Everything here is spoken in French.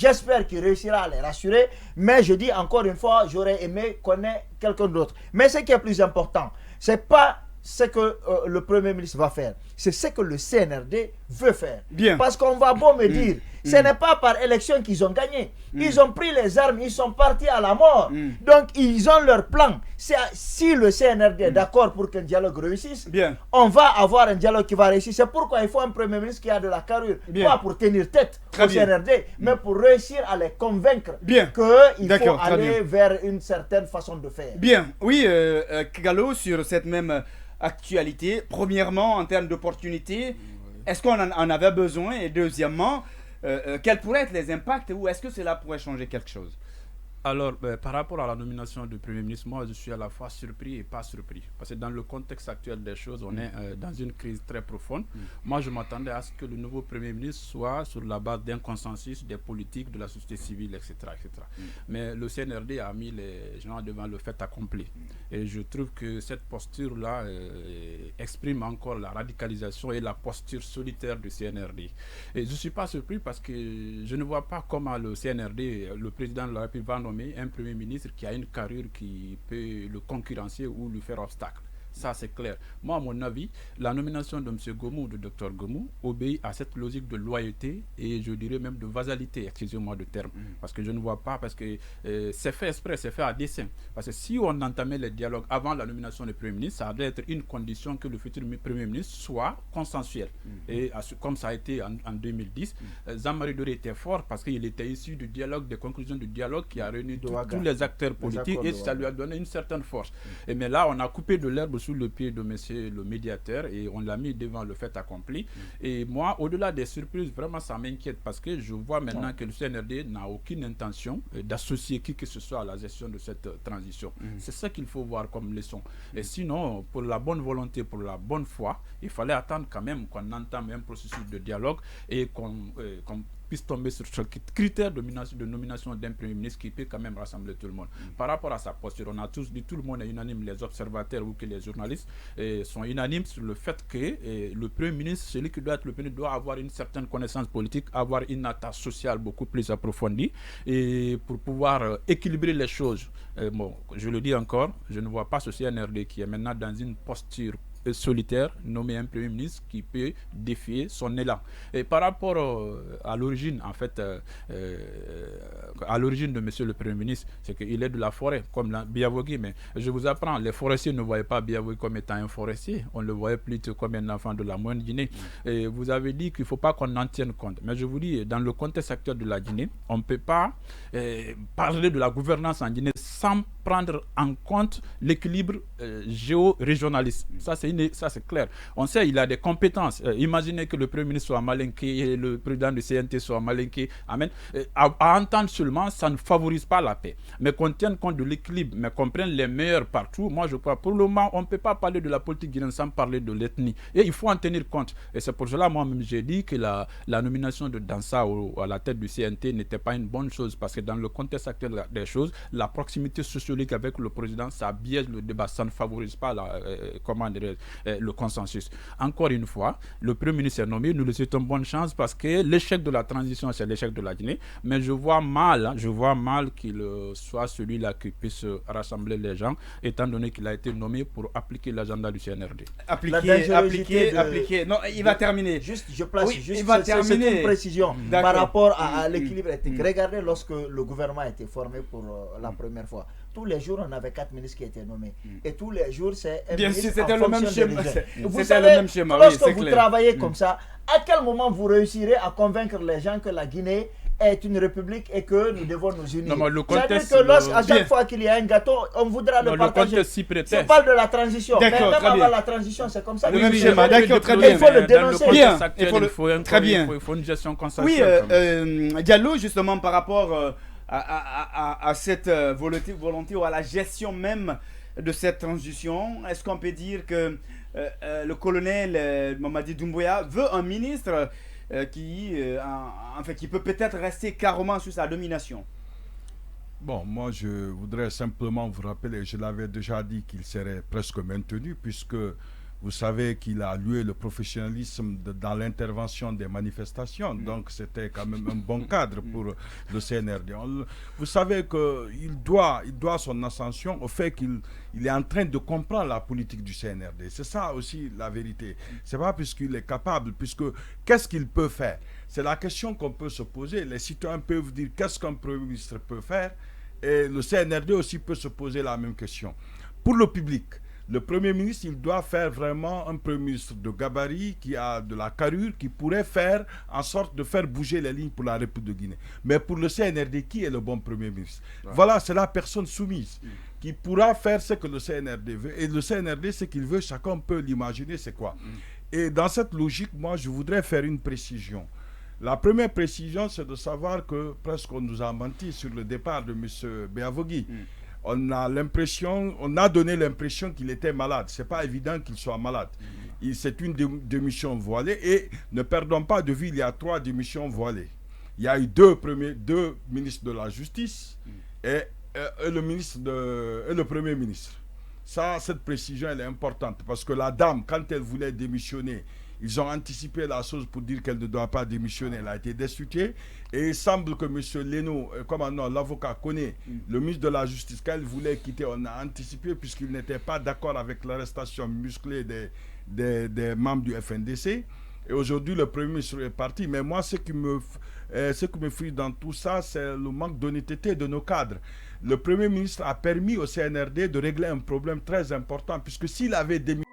J'espère qu'il réussira à les rassurer. Mais je dis encore une fois, j'aurais aimé connaître quelqu'un d'autre. Mais ce qui est plus important, c'est pas ce que le Premier ministre va faire. C'est ce que le CNRD veut faire. Bien. Parce qu'on va beau me dire, ce n'est pas par élection qu'ils ont gagné. Ils ont pris les armes, ils sont partis à la mort. Donc, ils ont leur plan. Si le CNRD est d'accord pour qu'un dialogue réussisse, on va avoir un dialogue qui va réussir. C'est pourquoi il faut un Premier ministre qui a de la carrure. Pas pour tenir tête au CNRD, mais pour réussir à les convaincre qu'il faut aller vers une certaine façon de faire. Bien. Oui, Gallo, sur cette même actualité, premièrement, en termes d'opportunités, est-ce qu'on en avait besoin? Et deuxièmement, quels pourraient être les impacts ou est-ce que cela pourrait changer quelque chose? Alors, par rapport à la nomination du Premier ministre, moi, je suis à la fois surpris et pas surpris. Parce que dans le contexte actuel des choses, on est dans une crise très profonde. Moi, je m'attendais à ce que le nouveau Premier ministre soit sur la base d'un consensus des politiques, de la société civile, etc. etc. Mais le CNRD a mis les gens devant le fait accompli. Et je trouve que cette posture-là exprime encore la radicalisation et la posture solitaire du CNRD. Et je ne suis pas surpris parce que je ne vois pas comment le CNRD, le président de la République, va nommer un Premier ministre qui a une carrure qui peut le concurrencer ou lui faire obstacle. Ça, c'est clair. Moi, à mon avis, la nomination de M. Gomu, de Dr Gomu, obéit à cette logique de loyauté et je dirais même de vasalité, excusez-moi de terme. Parce que je ne vois pas, parce que c'est fait exprès, c'est fait à dessein. Parce que si on entamait les dialogues avant la nomination du Premier ministre, ça doit être une condition que le futur Premier ministre soit consensuel. Et comme ça a été en 2010, Jean-Marie Doré était fort parce qu'il était issu du dialogue, des conclusions du dialogue qui a réuni tous les acteurs politiques et ça lui a donné une certaine force. Mais là, on a coupé de l'herbe sous le pied de monsieur le médiateur et on l'a mis devant le fait accompli. Et moi, au-delà des surprises, vraiment ça m'inquiète parce que je vois maintenant que le CNRD n'a aucune intention d'associer qui que ce soit à la gestion de cette transition. C'est ça qu'il faut voir comme leçon. Et sinon, pour la bonne volonté, pour la bonne foi, il fallait attendre quand même qu'on entame un processus de dialogue et qu'on puisse tomber sur ce critère de nomination d'un Premier ministre qui peut quand même rassembler tout le monde. Par rapport à sa posture, on a tous dit, tout le monde est unanime, les observateurs ou que les journalistes sont unanimes sur le fait que le Premier ministre, celui qui doit être le Premier ministre, doit avoir une certaine connaissance politique, avoir une attache sociale beaucoup plus approfondie et pour pouvoir équilibrer les choses. Bon, je le dis encore, je ne vois pas ce CNRD qui est maintenant dans une posture solitaire, nommer un Premier ministre qui peut défier son élan. Et par rapport à l'origine, en fait, à l'origine de monsieur le Premier ministre, c'est qu'il est de la forêt, comme Biavogi, mais je vous apprends, les forestiers ne voyaient pas Biavogi comme étant un forestier, on le voyait plutôt comme un enfant de la moyenne Guinée. Et vous avez dit qu'il ne faut pas qu'on en tienne compte. Mais je vous dis, dans le contexte actuel de la Guinée, on ne peut pas parler de la gouvernance en Guinée sans prendre en compte l'équilibre géo-régionaliste. Ça, c'est clair. On sait qu'il a des compétences. Imaginez que le Premier ministre soit malinqué et le président du CNT soit malinqué. Amen. À entendre seulement, ça ne favorise pas la paix. Mais qu'on tienne compte de l'équilibre, mais qu'on prenne les meilleurs partout. Moi, je crois, pour le moment, on ne peut pas parler de la politique guinéenne sans parler de l'ethnie. Et il faut en tenir compte. Et c'est pour cela, moi-même, j'ai dit que la nomination de Dansa à la tête du CNT n'était pas une bonne chose. Parce que dans le contexte actuel des choses, la proximité sociologique avec le président, ça biaise le débat. Ça ne favorise pas le consensus. Encore une fois, le Premier ministre est nommé, nous lui souhaitons bonne chance parce que l'échec de la transition, c'est l'échec de la Guinée. Mais je vois mal qu'il soit celui-là qui puisse rassembler les gens, étant donné qu'il a été nommé pour appliquer l'agenda du CNRD. Appliquer. Non, il va terminer. Juste, je place il va terminer. C'est une précision par rapport à l'équilibre ethnique. Regardez lorsque le gouvernement a été formé pour la première fois. Tous les jours, on avait 4 ministres qui étaient nommés. Et tous les jours, c'est un ministre c'était le même schéma. Vous savez, le même schéma. Lorsque vous travaillez comme ça, à quel moment vous réussirez à convaincre les gens que la Guinée est une république et que nous devons nous unir? C'est-à-dire que à chaque fois qu'il y a un gâteau, on voudra le partager. Je parle de la transition. Mais même avant la transition, c'est comme ça. Le même schéma. D'accord, très bien. Il faut le dénoncer. Il faut une gestion consensuelle. Oui, Diallo, justement, par rapport à cette volonté ou à la gestion même de cette transition, est-ce qu'on peut dire que le colonel Mamadi Doumbouya veut un ministre qui peut peut-être rester carrément sous sa domination? Bon, moi je voudrais simplement vous rappeler, je l'avais déjà dit qu'il serait presque maintenu puisque Vous savez qu'il a loué le professionnalisme dans l'intervention des manifestations. Donc, c'était quand même un bon cadre pour le CNRD. Vous savez qu'il doit son ascension au fait qu'il est en train de comprendre la politique du CNRD. C'est ça aussi la vérité. C'est pas puisqu'il est capable, puisque qu'est-ce qu'il peut faire? C'est la question qu'on peut se poser. Les citoyens peuvent dire qu'est-ce qu'un Premier ministre peut faire, et le CNRD aussi peut se poser la même question. Pour le public, le Premier ministre, il doit faire vraiment un Premier ministre de gabarit, qui a de la carrure, qui pourrait faire en sorte de faire bouger les lignes pour la République de Guinée. Mais pour le CNRD, qui est le bon Premier ministre? Voilà, c'est la personne soumise qui pourra faire ce que le CNRD veut. Et le CNRD, ce qu'il veut, chacun peut l'imaginer, c'est quoi? Et dans cette logique, moi, je voudrais faire une précision. La première précision, c'est de savoir que presque on nous a menti sur le départ de M. Béavogui. On a donné l'impression qu'il était malade. Ce n'est pas évident qu'il soit malade. C'est une démission voilée. Et ne perdons pas de vue, il y a 3 démissions voilées. Il y a eu deux ministres de la Justice et le Premier ministre. Cette précision, elle est importante. Parce que la dame, quand elle voulait démissionner, ils ont anticipé la chose pour dire qu'elle ne doit pas démissionner. Elle a été destituée. Et il semble que M. Leno, l'avocat connaît, le ministre de la Justice, quand il voulait quitter, on a anticipé puisqu'il n'était pas d'accord avec l'arrestation musclée des membres du FNDC. Et aujourd'hui, le Premier ministre est parti. Mais moi, ce qui me frustre dans tout ça, c'est le manque d'honnêteté de nos cadres. Le Premier ministre a permis au CNRD de régler un problème très important, puisque s'il avait démissionné,